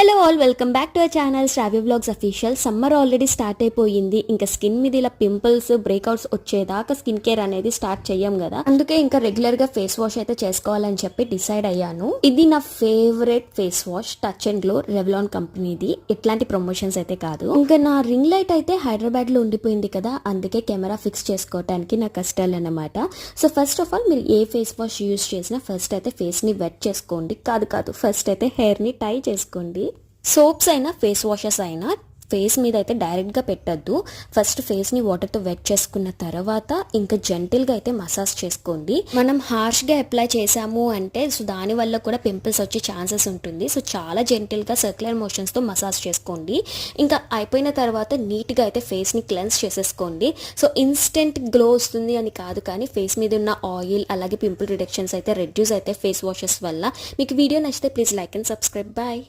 Hello all, welcome back to our channel Shravya vlogs official. Summer already start అయిపోయింది. ఇంకా skin మీద ఇలా pimples breakouts వచ్చేదాకా స్కిన్ కేర్ అనేది స్టార్ట్ చెయ్యం కదా, అందుకే ఇంకా రెగ్యులర్ గా ఫేస్ వాష్ అయితే చేసుకోవాలని చెప్పి డిసైడ్ అయ్యాను. ఇది నా favourite face wash, touch and glow, Revlon కంపెనీది. ఎట్లాంటి ప్రమోషన్స్ అయితే కాదు. ఇంకా నా రింగ్ లైట్ అయితే హైదరాబాద్ లో ఉండిపోయింది కదా, అందుకే కెమెరా ఫిక్స్ చేసుకోవడానికి నా కష్టాలు అన్నమాట. సో ఫస్ట్ ఆఫ్ ఆల్ మీరు ఏ ఫేస్ వాష్ యూజ్ చేసినా ఫస్ట్ అయితే ఫేస్ ని వెట్ చేసుకోండి. కాదు ఫస్ట్ అయితే హెయిర్ ని టై చేసుకోండి. సోప్స్ అయినా ఫేస్ వాషెస్ అయినా ఫేస్ మీద అయితే డైరెక్ట్గా పెట్టద్దు. ఫస్ట్ ఫేస్ని వాటర్తో వెట్ చేసుకున్న తర్వాత ఇంకా జెంటిల్గా అయితే మసాజ్ చేసుకోండి. మనం హార్ష్గా అప్లై చేసాము అంటే సో దానివల్ల కూడా పింపుల్స్ వచ్చే ఛాన్సెస్ ఉంటుంది. సో చాలా జెంటిల్గా సర్క్యులర్ మోషన్స్తో మసాజ్ చేసుకోండి. ఇంకా అయిపోయిన తర్వాత నీట్గా అయితే ఫేస్ని క్లెన్స్ చేసేసుకోండి. సో ఇన్స్టెంట్ గ్లో వస్తుంది అని కాదు, కానీ ఫేస్ మీద ఉన్న ఆయిల్ అలాగే పింపుల్ రిడక్షన్స్ అయితే రెడ్యూస్ అయితే ఫేస్ వాషెస్ వల్ల. మీకు వీడియో నచ్చితే please like and subscribe. Bye.